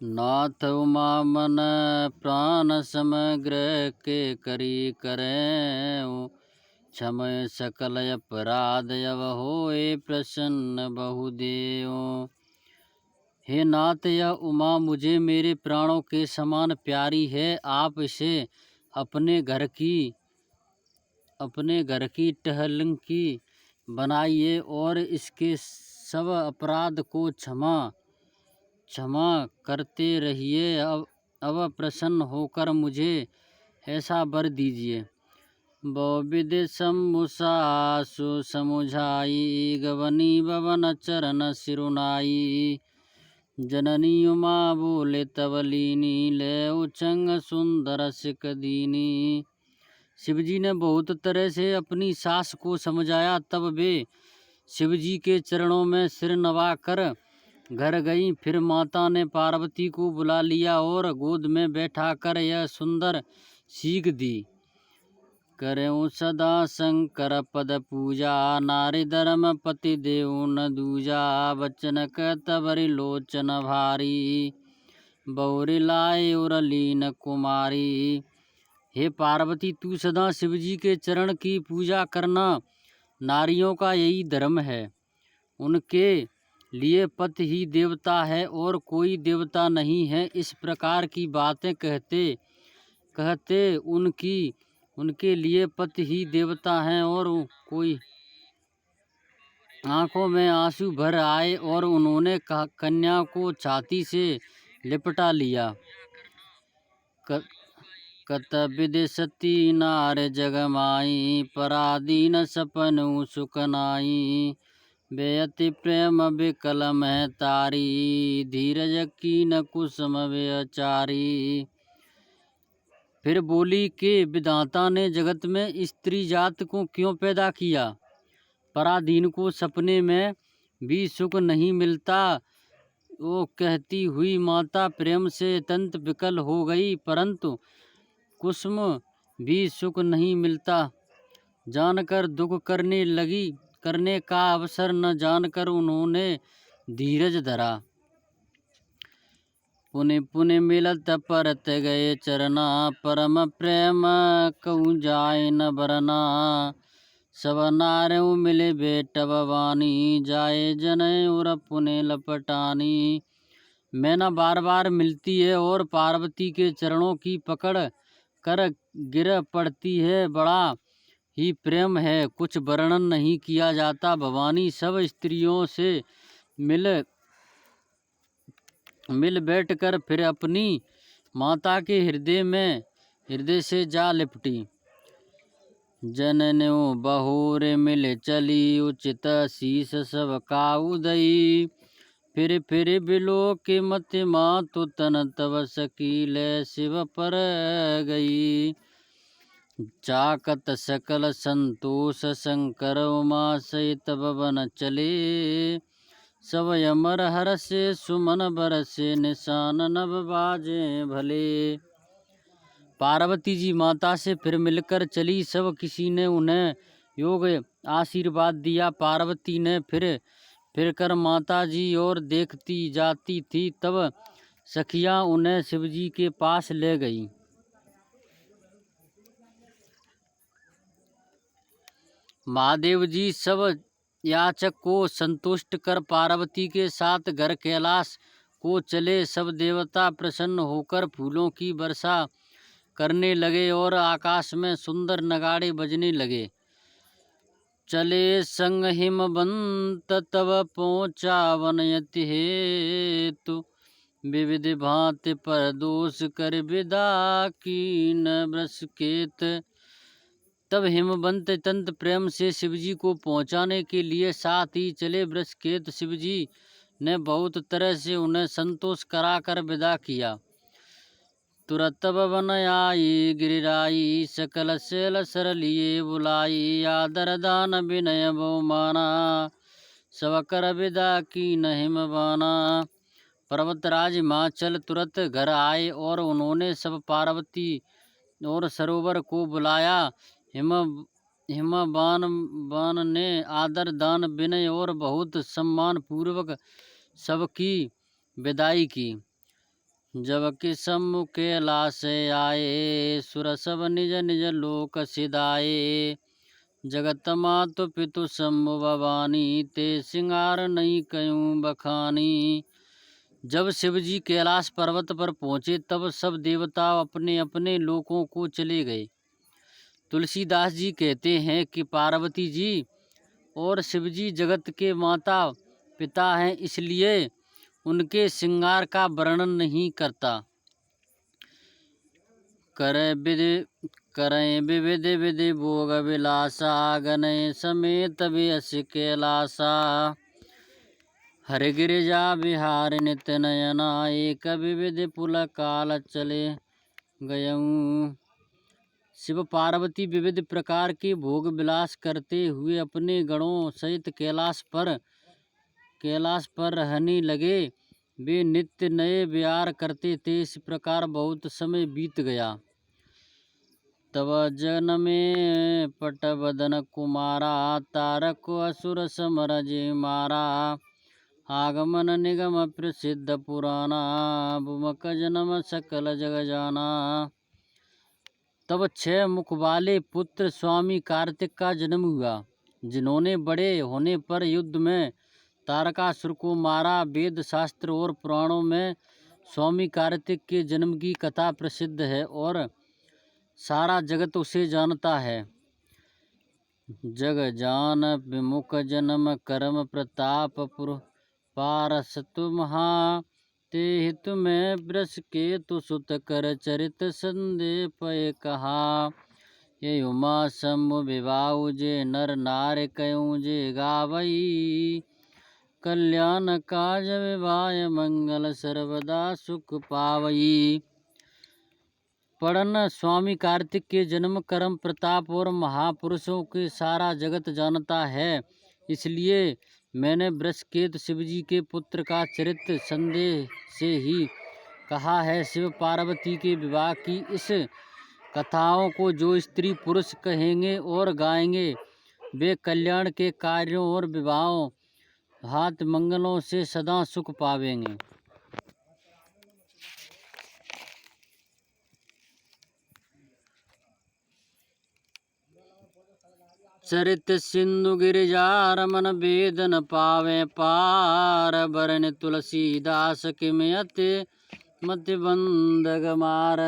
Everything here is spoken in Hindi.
नाथ उमा मन प्राण समग्र के करी करें। क्षमय सकल अपराध अब होए प्रसन्न बहुदेव। हे नाथ, यह उमा मुझे मेरे प्राणों के समान प्यारी है। आप इसे अपने घर की टहलकी बनाइए और इसके सब अपराध को क्षमा करते रहिए। अब प्रसन्न होकर मुझे ऐसा वर दीजिए। बहुविध समुसासु समुझाई गवनी बवन चरण सिरुनाई। जननी उमा बोले तब लीनी ले उचंग सुंदर सिक दीनी। शिवजी ने बहुत तरह से अपनी सास को समझाया, तब वे शिवजी के चरणों में सिर नवा कर घर गईं। फिर माता ने पार्वती को बुला लिया और गोद में बैठा कर यह सुंदर सीख दी। करें सदा शंकर पद पूजा, नारी धर्म पति देव न दूजा। बचन कहतबरि लोचन भारी, बहुरी लाए उर लीन कुमारी। हे पार्वती, तू सदा शिवजी के चरण की पूजा करना। नारियों का यही धर्म है। उनके लिए पति ही देवता है और कोई देवता नहीं है। इस प्रकार की बातें कहते कहते उनके लिए पति ही देवता हैं। और कोई आंखों में आंसू भर आए और उन्होंने कन्या को छाती से लिपटा लिया। कत विदेशती नार जगमाई, पराधीन सपनु सुकनाई। बेअति प्रेम विकल मह तारी, धीरज कीन कुसुम बेचारी। फिर बोली कि विधाता ने जगत में स्त्री जात को क्यों पैदा किया? पराधीन को सपने में भी सुख नहीं मिलता। वो कहती हुई माता प्रेम से अत्यंत विकल हो गई, परंतु कुसुम भी सुख नहीं मिलता जानकर दुख करने का अवसर न जानकर उन्होंने धीरज धरा। पुनि पुनि मिलत परत गए चरना, परम प्रेम कहूँ जाए न बरना। सब नार्यों मिले बेट भवानी, जाए जने और पुने लपटानी। मैना बार बार मिलती है और पार्वती के चरणों की पकड़ कर गिर पड़ती है। बड़ा ही प्रेम है, कुछ वर्णन नहीं किया जाता। भवानी सब स्त्रियों से मिल बैठकर फिर अपनी माता के हृदय से जा लिपटी। जनन्यो बहुर मिल चली, उचित शीस सब काऊ दई। फिर बिलो के मत मातु तन तव सकील, शिव पर गई। चाकत सकल संतोष शंकर, उमा सहित भवन चले। सब यमर हर से सुमन बरसे, निशान नभ बाजे भले। पार्वती जी माता से फिर मिलकर चली। सब किसी ने उन्हें योग आशीर्वाद दिया। पार्वती ने फिर कर माता जी और देखती जाती थी। तब सखियां उन्हें शिवजी के पास ले गई। महादेव जी सब याचक को संतुष्ट कर पार्वती के साथ घर कैलाश को चले। सब देवता प्रसन्न होकर फूलों की वर्षा करने लगे और आकाश में सुंदर नगाड़े बजने लगे। चले संग हिमवंत तब पहुँचा वनयति हेतु, विविध भांति पर दोष कर विदा कीन वृषकेत। तब हिमवंत अत्यंत प्रेम से शिवजी को पहुंचाने के लिए साथ ही चले। वृषकेत शिवजी ने बहुत तरह से उन्हें संतोष कराकर विदा किया। तुरत भवन आई गिरिराई, सकल शैल सर लिए बुलाई। आदर दान विनय बहुमाना, सब कर विदा की न हिमवाना। पर्वतराज हिमाचल तुरंत घर आए और उन्होंने सब पार्वती और सरोवर को बुलाया। हिमवान ने आदर दान विनय और बहुत सम्मान पूर्वक सबकी विदाई की। जबकि सम्मुख कैलाश आए, सुर सब निज निज लोक सिधाए। जगत मातु पितु शंभु भवानी, ते सिंगार नहीं कयूं बखानी। जब शिव जी कैलाश पर्वत पर पहुँचे तब सब देवता अपने अपने लोकों को चले गए। तुलसीदास जी कहते हैं कि पार्वती जी और शिव जी जगत के माता पिता हैं, इसलिए उनके श्रृंगार का वर्णन नहीं करता। करें विविध विधि भोग विलासा, गनय समेत बेअस कैलासा। हरि गिरिजा बिहार नित्य नयना, एक विविध पुल काल चले गयऊं। शिव पार्वती विविध प्रकार के भोग विलास करते हुए अपने गणों सहित कैलाश पर रहने लगे। वे नित्य नए विहार करते थे। इस प्रकार बहुत समय बीत गया। तब जन में पट बदन कुमारा, तारक असुर समर जे मारा। आगमन निगम प्रसिद्ध पुराना, भूमक जन्म सकल जग जाना। तब 6 मुख वाले पुत्र स्वामी कार्तिक का जन्म हुआ, जिन्होंने बड़े होने पर युद्ध में तारकासुर को मारा। वेद शास्त्र और पुराणों में स्वामी कार्तिक के जन्म की कथा प्रसिद्ध है और सारा जगत उसे जानता है। जग जान विमुख जन्म, कर्म प्रताप पारसतु महा। ते हित में वृष केतु सुत, कर चरित संदेह पय कहा। ये उमा शंभु विवाहु, जे नर नार कयूं जे गावई। कल्याण काज विवाह मंगल, सर्वदा सुख पावई। पढ़न स्वामी कार्तिक के जन्म, कर्म प्रताप और महापुरुषों के सारा जगत जानता है, इसलिए मैंने वृषकेतु शिवजी के पुत्र का चरित्र संदेह से ही कहा है। शिव पार्वती के विवाह की इस कथाओं को जो स्त्री पुरुष कहेंगे और गाएंगे, वे कल्याण के कार्यों और विवाहों हाथ मंगलों से सदा सुख पावेंगे। चरित सिंधु गिरिजा रमन, वेद न पावे पार। बरन तुलसीदास किमयते मति बंदग मार।